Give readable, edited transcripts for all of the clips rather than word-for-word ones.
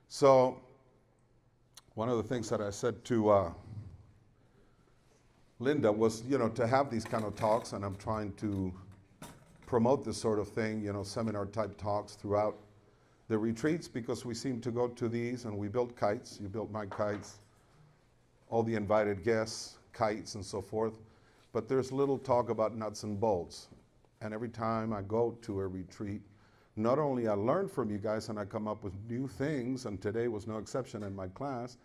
So one of the things that I said to Linda was, to have these kind of talks, and I'm trying to promote this sort of thing, seminar type talks throughout the retreats, because we seem to go to these and we build kites. You built my kites, all the invited guests, kites and so forth. But there's little talk about nuts and bolts. And every time I go to a retreat, not only I learn from you guys and I come up with new things, and today was no exception in my class,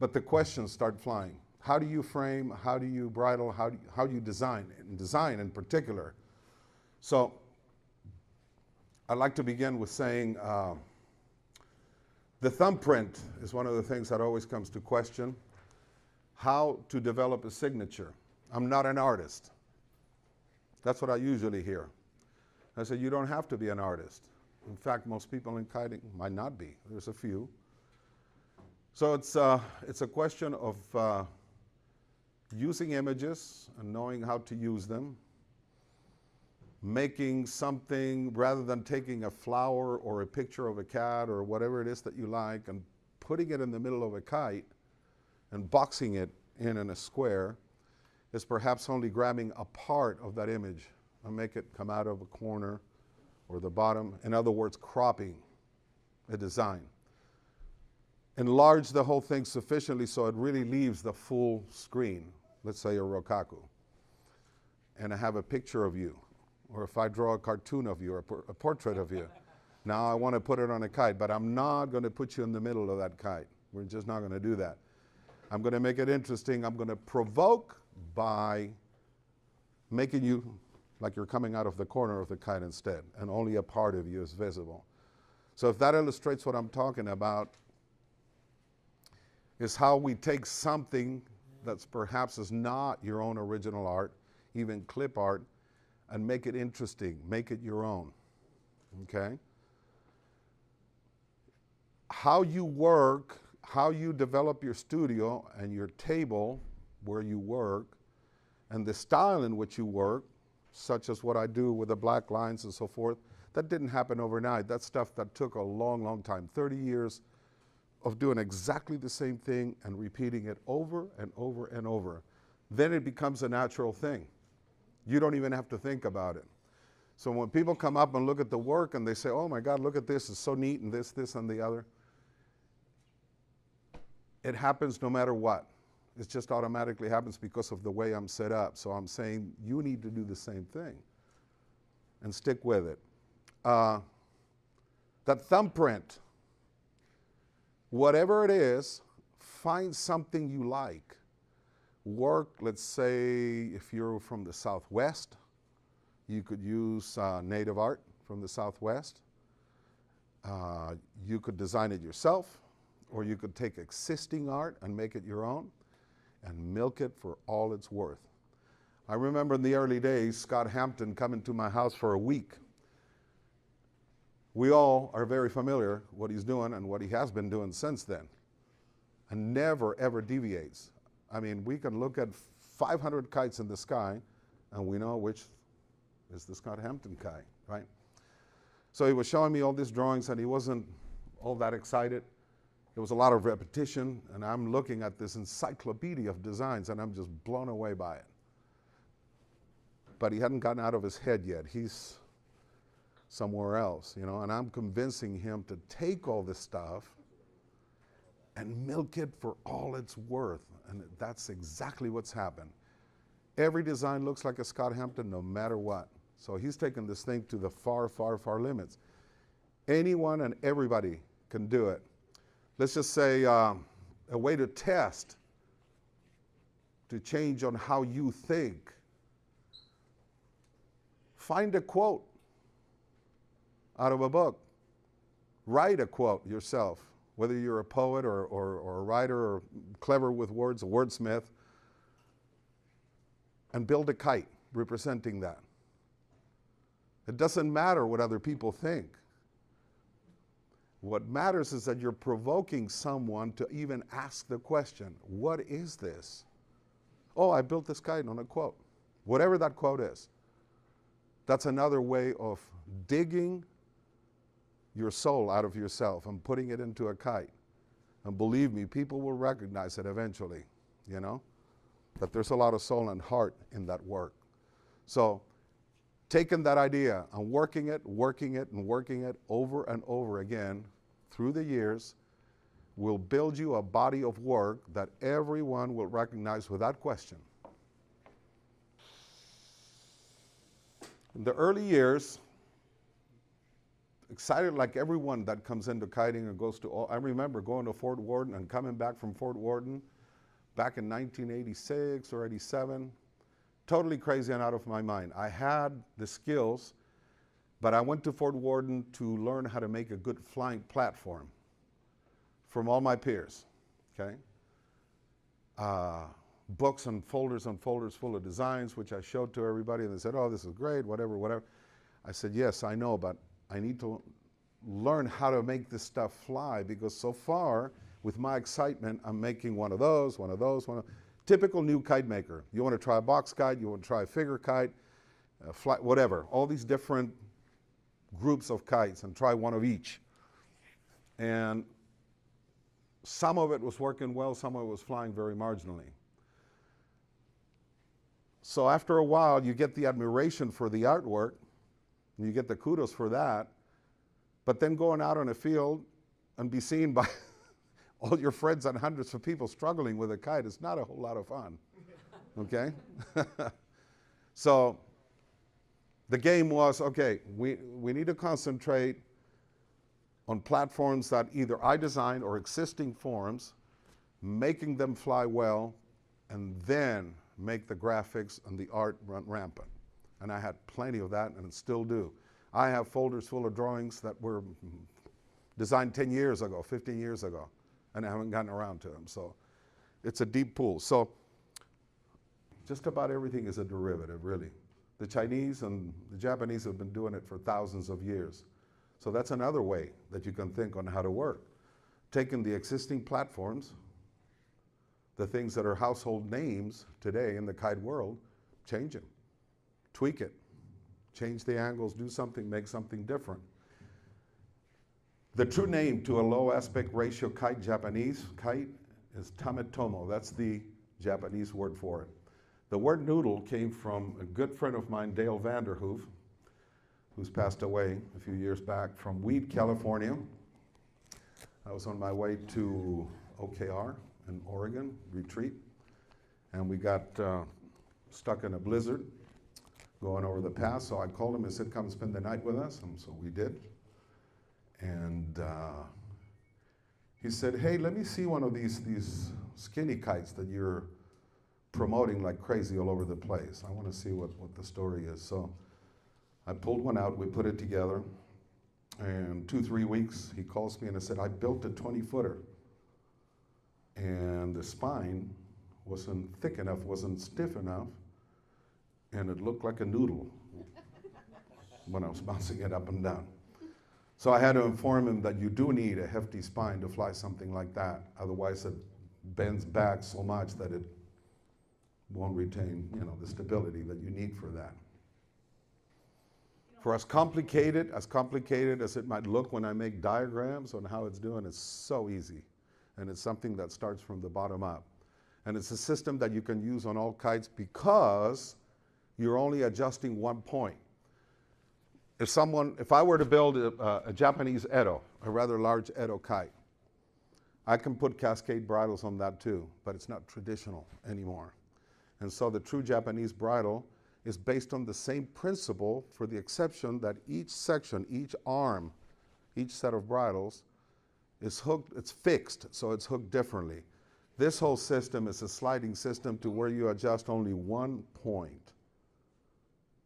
but the questions start flying. How do you frame? How do you bridle? How do you design? And design in particular. So I'd like to begin with saying the thumbprint is one of the things that always comes to question. How to develop a signature. I'm not an artist. That's what I usually hear. I said, you don't have to be an artist. In fact, most people in kiting might not be. There's a few. So it's a question of using images and knowing how to use them, making something rather than taking a flower or a picture of a cat or whatever it is that you like and putting it in the middle of a kite and boxing it in a square is perhaps only grabbing a part of that image and make it come out of a corner or the bottom. In other words, cropping a design. Enlarge the whole thing sufficiently so it really leaves the full screen, let's say a rokaku, and I have a picture of you, or if I draw a cartoon of you or a portrait of you. Now I want to put it on a kite, but I'm not going to put you in the middle of that kite. We're just not going to do that. I'm going to make it interesting. I'm going to provoke by making you like you're coming out of the corner of the kite instead, and only a part of you is visible. So if that illustrates what I'm talking about, is how we take something that's perhaps is not your own original art, even clip art, and make it interesting, make it your own, okay? How you work, how you develop your studio and your table where you work, and the style in which you work, such as what I do with the black lines and so forth, that didn't happen overnight. That's stuff that took a long, long time, 30 years of doing exactly the same thing and repeating it over and over and over. Then it becomes a natural thing. You don't even have to think about it. So when people come up and look at the work and they say, oh my God, look at this, it's so neat, and this, and the other, it happens no matter what. It just automatically happens because of the way I'm set up. So I'm saying you need to do the same thing and stick with it. That thumbprint, whatever it is, find something you like. Work, let's say, if you're from the Southwest, you could use native art from the Southwest. You could design it yourself, or you could take existing art and make it your own and milk it for all it's worth. I remember in the early days, Scott Hampton coming to my house for a week. We all are very familiar what he's doing and what he has been doing since then, and never ever deviates. I mean, we can look at 500 kites in the sky and we know which is the Scott Hampton kite, right? So he was showing me all these drawings and he wasn't all that excited. There was a lot of repetition, and I'm looking at this encyclopedia of designs and I'm just blown away by it. But he hadn't gotten out of his head yet. He's somewhere else, and I'm convincing him to take all this stuff and milk it for all it's worth. And that's exactly what's happened. Every design looks like a Scott Hampton no matter what. So he's taken this thing to the far, far, far limits. Anyone and everybody can do it. Let's just say a way to test, to change on how you think. Find a quote out of a book. Write a quote yourself, whether you're a poet or a writer or clever with words, a wordsmith, and build a kite representing that. It doesn't matter what other people think. What matters is that you're provoking someone to even ask the question, what is this? Oh, I built this kite on a quote. Whatever that quote is. That's another way of digging your soul out of yourself and putting it into a kite. And believe me, people will recognize it eventually, you know, that there's a lot of soul and heart in that work. So taking that idea and working it over and over again through the years will build you a body of work that everyone will recognize without question. In the early years, excited like everyone that comes into kiting and goes to, I remember going to Fort Worden and coming back from Fort Worden back in 1986 or 87, totally crazy and out of my mind. I had the skills, but I went to Fort Worden to learn how to make a good flying platform from all my peers, okay? Books and folders full of designs, which I showed to everybody, and they said, oh, this is great, whatever, whatever. I said, yes, I know, but I need to learn how to make this stuff fly, because so far, with my excitement, I'm making one of those. Typical new kite maker. You want to try a box kite, you want to try a figure kite, fly, whatever. All these different groups of kites, and try one of each. And some of it was working well, some of it was flying very marginally. So after a while, you get the admiration for the artwork, and you get the kudos for that, but then going out on a field and be seen by all your friends and hundreds of people struggling with a kite is not a whole lot of fun, okay? So the game was, okay, we need to concentrate on platforms that either I designed or existing forms, making them fly well, and then make the graphics and the art run rampant. And I had plenty of that, and still do. I have folders full of drawings that were designed 10 years ago, 15 years ago, and I haven't gotten around to them. So it's a deep pool. So just about everything is a derivative, really. The Chinese and the Japanese have been doing it for thousands of years. So that's another way that you can think on how to work. Taking the existing platforms, the things that are household names today in the kite world, change it, tweak it, change the angles, do something, make something different. The true name to a low aspect ratio kite, Japanese kite, is tametomo. That's the Japanese word for it. The word noodle came from a good friend of mine, Dale Vanderhoof, who's passed away a few years back, from Weed, California. I was on my way to OKR in Oregon, retreat, and we got stuck in a blizzard going over the pass, so I called him and said, come spend the night with us, and so we did. And he said, hey, let me see one of these skinny kites that you're promoting like crazy all over the place. I want to see what the story is. So I pulled one out, we put it together, and 2-3 weeks, he calls me and I said, I built a 20-footer. And the spine wasn't thick enough, wasn't stiff enough, and it looked like a noodle when I was bouncing it up and down. So I had to inform him that you do need a hefty spine to fly something like that. Otherwise, it bends back so much that it won't retain, the stability that you need for that. For as complicated as it might look when I make diagrams on how it's doing, it's so easy. And it's something that starts from the bottom up. And it's a system that you can use on all kites because you're only adjusting one point. If I were to build a Japanese Edo, a rather large Edo kite, I can put cascade bridles on that too, but it's not traditional anymore. And so the true Japanese bridle is based on the same principle, for the exception that each section, each arm, each set of bridles is hooked, it's fixed, so it's hooked differently. This whole system is a sliding system to where you adjust only one point,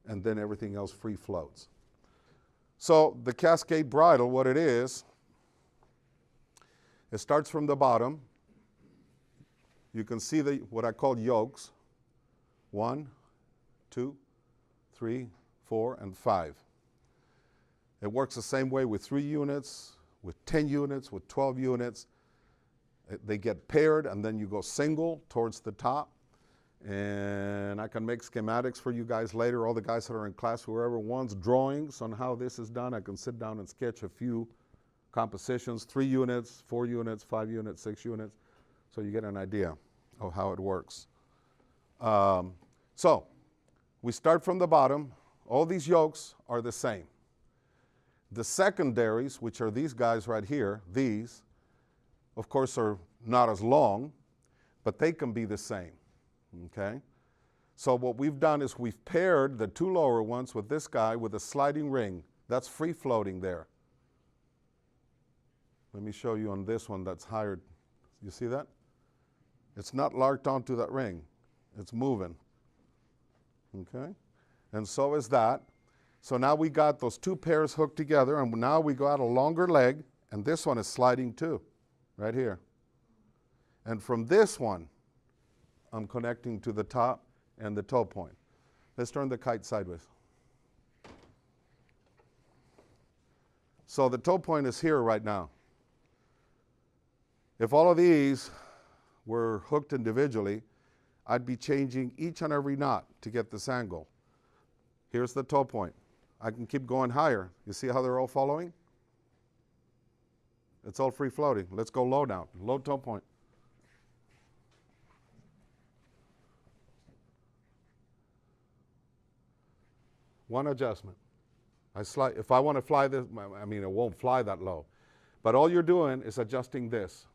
and then everything else free floats. So the cascade bridle, what it is, it starts from the bottom. You can see what I call yokes. 1, 2, 3, 4, and 5. It works the same way with 3 units, with 10 units, with 12 units. They get paired, and then you go single towards the top. And I can make schematics for you guys later, all the guys that are in class, whoever wants drawings on how this is done. I can sit down and sketch a few compositions, 3 units, 4 units, 5 units, 6 units, so you get an idea of how it works. So we start from the bottom. All these yokes are the same. The secondaries, which are these guys right here, these, of course, are not as long, but they can be the same, okay? So what we've done is we've paired the 2 lower ones with this guy with a sliding ring. That's free floating there. Let me show you on this one that's higher. You see that? It's not locked onto that ring. It's moving, okay? And so is that. So now we got those 2 pairs hooked together, and now we got a longer leg, and this one is sliding too, right here. And from this one, I'm connecting to the top and the toe point. Let's turn the kite sideways. So the toe point is here right now. If all of these were hooked individually, I'd be changing each and every knot to get this angle. Here's the toe point. I can keep going higher. You see how they're all following? It's all free floating. Let's go low now. Low toe point. One adjustment. If I want to fly this, I mean, it won't fly that low. But all you're doing is adjusting this.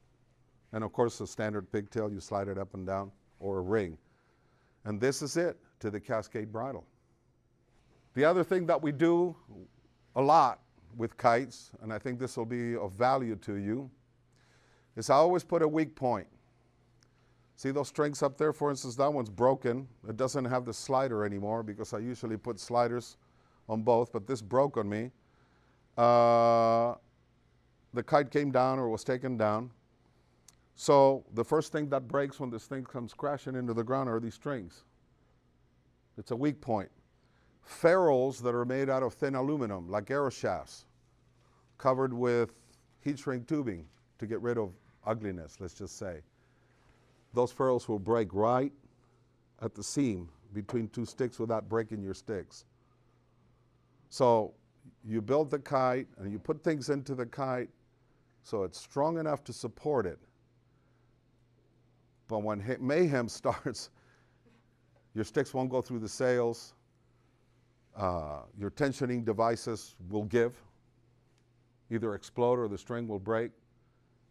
And of course, the standard pigtail, you slide it up and down, or a ring. And this is it to the Cascade bridle. The other thing that we do a lot with kites, and I think this will be of value to you, is I always put a weak point. See those strings up there? For instance, that one's broken. It doesn't have the slider anymore because I usually put sliders on both, but this broke on me. The kite came down or was taken down. So the first thing that breaks when this thing comes crashing into the ground are these strings. It's a weak point. Ferrules that are made out of thin aluminum, like arrow shafts, covered with heat shrink tubing to get rid of ugliness, let's just say. Those ferrules will break right at the seam between 2 sticks without breaking your sticks. So you build the kite and you put things into the kite so it's strong enough to support it. But when mayhem starts, your sticks won't go through the sails. Your tensioning devices will give, either explode or the string will break,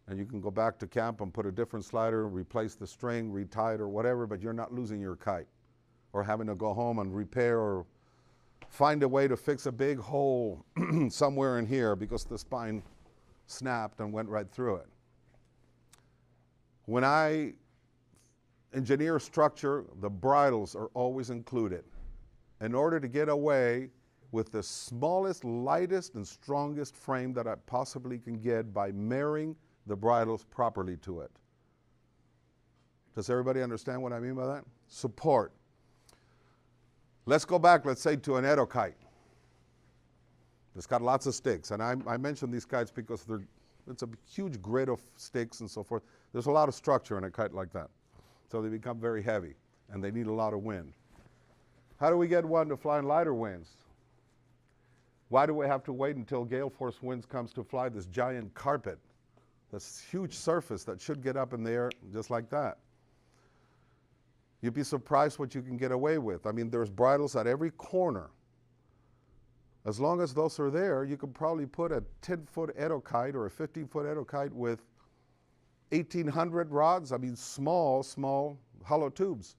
and you can go back to camp and put a different slider, replace the string, retie it or whatever, but you're not losing your kite or having to go home and repair or find a way to fix a big hole somewhere in here because the spine snapped and went right through it. When I engineer structure, the bridles are always included in order to get away with the smallest, lightest, and strongest frame that I possibly can get by marrying the bridles properly to it. Does everybody understand what I mean by that? Support. Let's go back, let's say, to an Edo kite. It's got lots of sticks, and I mention these kites because it's a huge grid of sticks and so forth. There's a lot of structure in a kite like that, so they become very heavy, and they need a lot of wind. How do we get one to fly in lighter winds? Why do we have to wait until gale force winds comes to fly this giant carpet, this huge surface that should get up in the air just like that? You'd be surprised what you can get away with. I mean, there's bridles at every corner. As long as those are there, you could probably put a 10-foot Edo kite or a 15-foot Edo kite with 1,800 rods. I mean, small hollow tubes.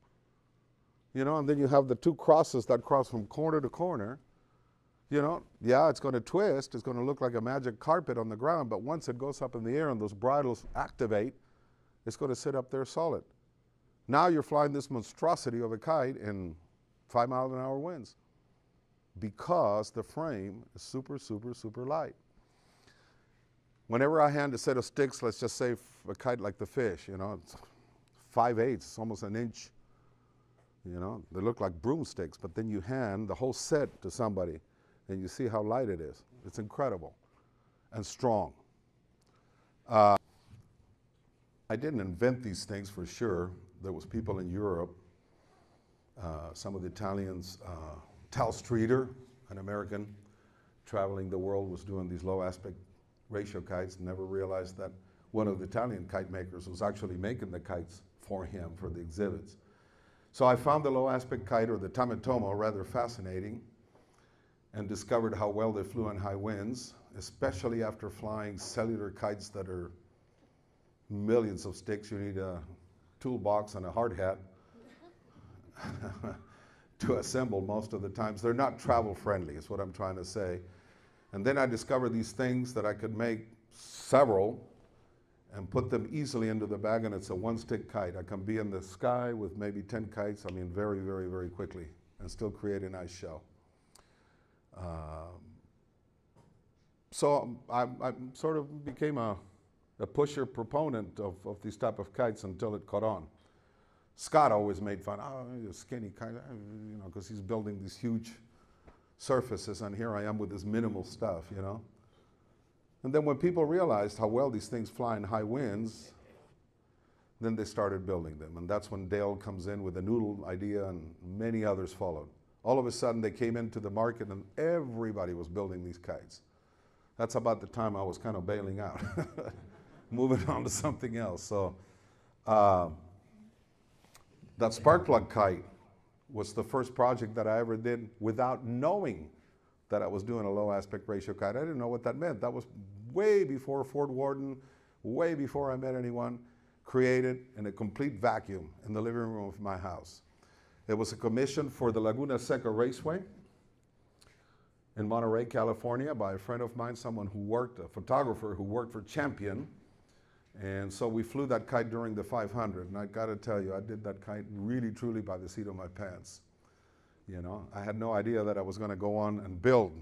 You know, and then you have the 2 crosses that cross from corner to corner. You know, yeah, it's going to twist. It's going to look like a magic carpet on the ground, but once it goes up in the air and those bridles activate, it's going to sit up there solid. Now you're flying this monstrosity of a kite in 5-mile-an-hour winds because the frame is super, super, super light. Whenever I hand a set of sticks, let's just say a kite like the fish, you know, it's 5/8, it's almost an inch. You know, they look like broomsticks, but then you hand the whole set to somebody and you see how light it is. It's incredible and strong. I didn't invent these things for sure. There was people in Europe Some of the Italians, Tal Streeter, an American traveling the world, was doing these low aspect ratio kites, never realized that one of the Italian kite makers was actually making the kites for him for the exhibits. So I found the low aspect kite, or the tametomo, rather fascinating, and discovered how well they flew in high winds, especially after flying cellular kites that are millions of sticks. You need a toolbox and a hard hat to assemble most of the times. They're not travel friendly, is what I'm trying to say. And then I discovered these things that I could make several and put them easily into the bag, and it's a one-stick kite. I can be in the sky with maybe 10 kites, I mean, very, very, very quickly, and still create a nice show. So I sort of became a pusher proponent of these type of kites until it caught on. Scott always made fun, oh, you're a skinny kite, you know, because he's building these huge surfaces, and here I am with this minimal stuff, you know. And then when people realized how well these things fly in high winds, then they started building them. And that's when Dale comes in with the noodle idea, and many others followed. All of a sudden they came into the market and everybody was building these kites. That's about the time I was kind of bailing out, moving on to something else. So that spark plug kite was the first project that I ever did without knowing that I was doing a low aspect ratio kite. I didn't know what that meant. That was way before Fort Worden, way before I met anyone, created in a complete vacuum in the living room of my house. It was a commission for the Laguna Seca Raceway in Monterey, California, by a friend of mine, someone who worked, a photographer who worked for Champion. And so we flew that kite during the 500, and I gotta tell you, I did that kite really, truly by the seat of my pants. You know, I had no idea that I was gonna go on and build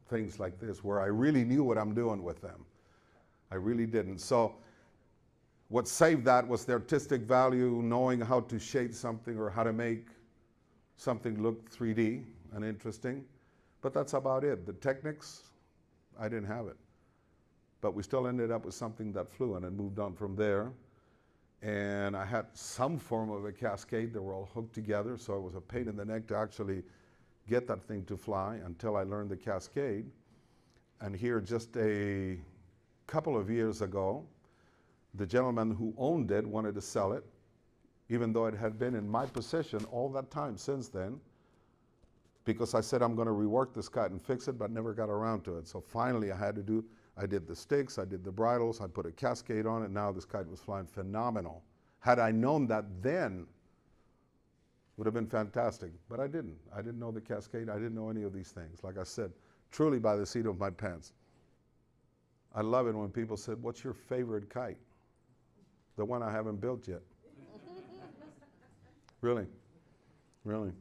things like this where I really knew what I'm doing with them. I really didn't. So what saved that was the artistic value, knowing how to shade something or how to make something look 3D and interesting. But that's about it. The techniques, I didn't have it. But we still ended up with something that flew, and it moved on from there. And I had some form of a cascade. They were all hooked together, so it was a pain in the neck to actually get that thing to fly until I learned the cascade. And here, just a couple of years ago, the gentleman who owned it wanted to sell it, even though it had been in my possession all that time since then, because I said I'm going to rework this kite and fix it, but never got around to it. So finally I did the sticks, I did the bridles, I put a cascade on it. Now this kite was flying phenomenal. Had I known that then, it would have been fantastic, but I didn't. I didn't know the cascade, I didn't know any of these things. Like I said, truly by the seat of my pants. I love it when people said, what's your favorite kite? The one I haven't built yet. Really, really.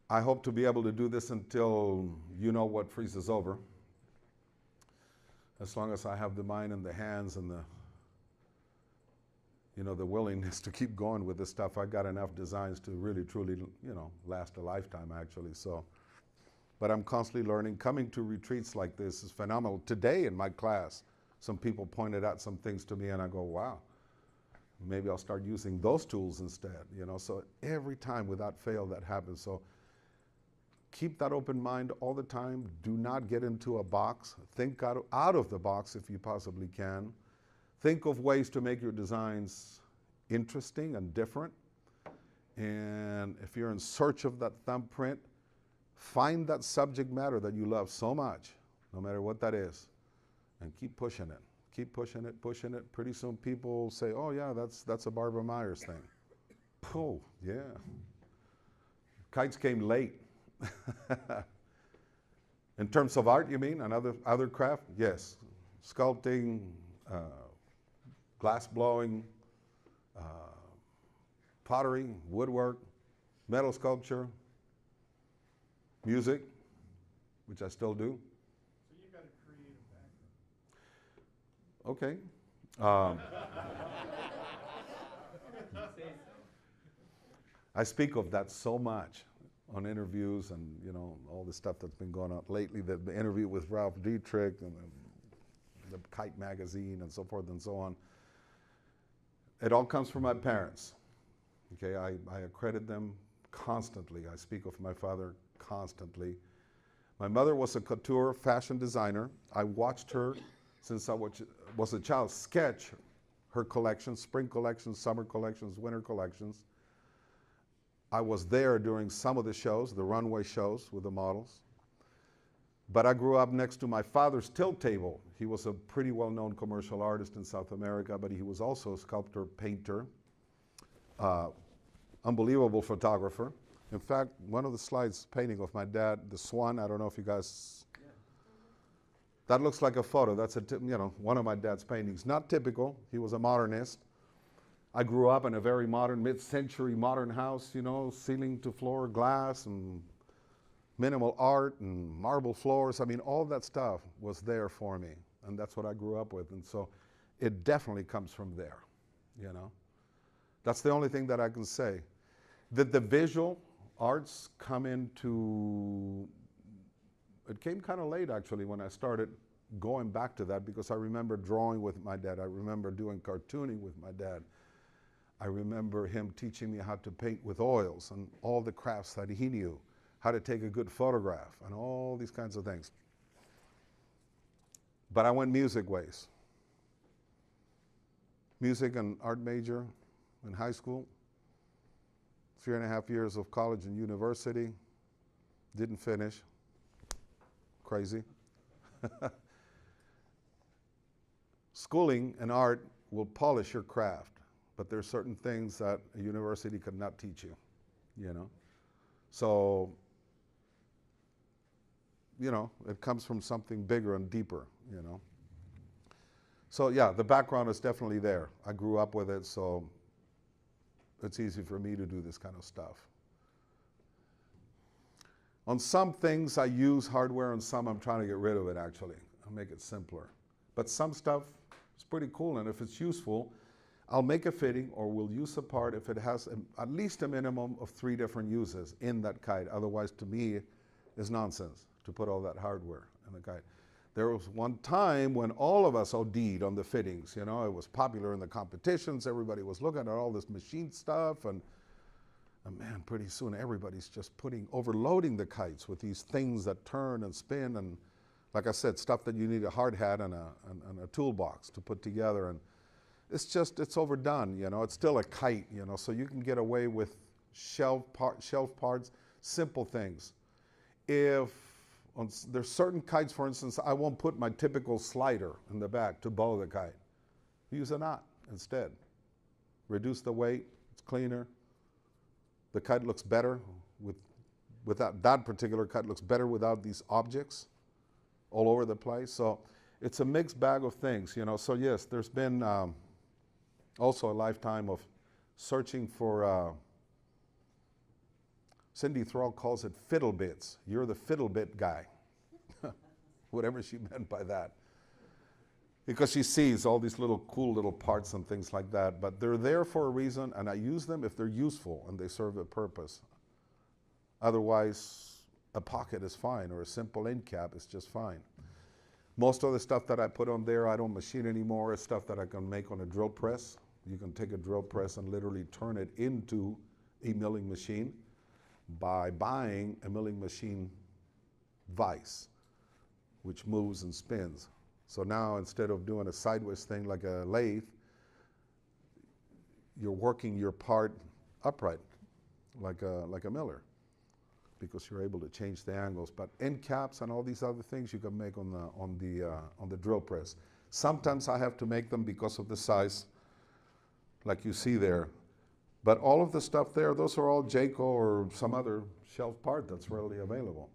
I hope to be able to do this until you know what freezes over. As long as I have the mind and the hands and the, you know, the willingness to keep going with this stuff. I got enough designs to really, truly, you know, last a lifetime actually. So, but I'm constantly learning. Coming to retreats like this is phenomenal. Today in my class, some people pointed out some things to me and I go, wow, maybe I'll start using those tools instead, you know. So every time without fail that happens. So keep that open mind all the time. Do not get into a box. Think out of the box if you possibly can. Think of ways to make your designs interesting and different. And if you're in search of that thumbprint, find that subject matter that you love so much, no matter what that is, and keep pushing it. Keep pushing it, pushing it. Pretty soon people say, oh yeah, that's a Barbara Myers thing. Oh, yeah. Kites came late. In terms of art, you mean, and other craft? Yes. Sculpting, glass blowing, pottery, woodwork, metal sculpture, music, which I still do. So you've got a creative background. Okay. I speak of that so much on interviews and, you know, all the stuff that's been going on lately, the interview with Ralph Dietrich and the Kite magazine and so forth and so on. It all comes from my parents. Okay, I accredit them constantly. I speak of my father constantly. My mother was a couture fashion designer. I watched her since I was a child sketch her collections, spring collections, summer collections, winter collections. I was there during some of the shows, the runway shows with the models. But I grew up next to my father's tilt table. He was a pretty well-known commercial artist in South America, but he was also a sculptor, painter, unbelievable photographer. In fact, one of the slides painting of my dad, the swan, I don't know if you guys, that looks like a photo. That's one of my dad's paintings. Not typical. He was a modernist. I grew up in a very modern, mid-century modern house, ceiling to floor glass and minimal art and marble floors. I mean, all that stuff was there for me, and that's what I grew up with. And so it definitely comes from there, That's the only thing that I can say. That the visual arts come into, it came kind of late actually when I started going back to that, because I remember drawing with my dad. I remember doing cartooning with my dad. I remember him teaching me how to paint with oils and all the crafts that he knew, how to take a good photograph and all these kinds of things. But I went music ways. Music and art major in high school, 3.5 years of college and university, didn't finish, crazy. Schooling and art will polish your craft, but there are certain things that a university could not teach you, So, it comes from something bigger and deeper, So yeah, the background is definitely there. I grew up with it, so it's easy for me to do this kind of stuff. On some things I use hardware, and some I'm trying to get rid of it actually. I'll make it simpler. But some stuff is pretty cool, and if it's useful, I'll make a fitting or we'll use a part if it has at least a minimum of 3 different uses in that kite. Otherwise, to me, it's nonsense to put all that hardware in the kite. There was one time when all of us OD'd on the fittings. It was popular in the competitions. Everybody was looking at all this machine stuff, and man, pretty soon everybody's just overloading the kites with these things that turn and spin, and like I said, stuff that you need a hard hat and a toolbox to put together, and it's overdone. It's still a kite. So you can get away with shelf parts, simple things. There's certain kites, for instance, I won't put my typical slider in the back to bow the kite. Use a knot instead. Reduce the weight, it's cleaner. The kite looks better without that particular kite looks better without these objects all over the place. So it's a mixed bag of things, So yes, there's been also a lifetime of searching for Cindy Thrall calls it fiddle bits. You're the fiddle bit guy. Whatever she meant by that. Because she sees all these cool little parts and things like that, but they're there for a reason, and I use them if they're useful and they serve a purpose. Otherwise, a pocket is fine, or a simple end cap is just fine. Most of the stuff that I put on there, I don't machine anymore. It's stuff that I can make on a drill press. You can take a drill press and literally turn it into a milling machine by buying a milling machine vise, which moves and spins. So now instead of doing a sideways thing like a lathe, you're working your part upright like a miller, because you're able to change the angles. But end caps and all these other things you can make on the drill press. Sometimes I have to make them because of the size, like you see there. But all of the stuff there, those are all Jayco or some other shelf part that's readily available.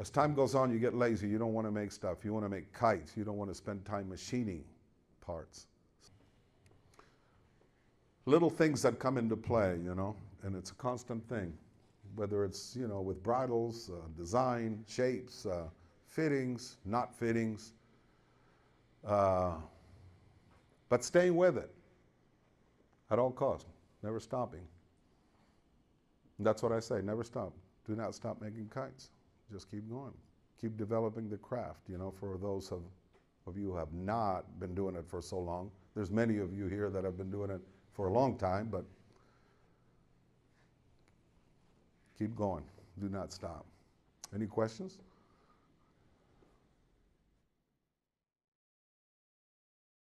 As time goes on, you get lazy. You don't want to make stuff. You want to make kites. You don't want to spend time machining parts. Little things that come into play, and it's a constant thing. Whether it's, with bridles, design, shapes, fittings, not fittings. But staying with it at all costs. Never stopping. And that's what I say, never stop. Do not stop making kites. Just keep going. Keep developing the craft, for those of you who have not been doing it for so long. There's many of you here that have been doing it for a long time, but Keep going. Do not stop. Any questions?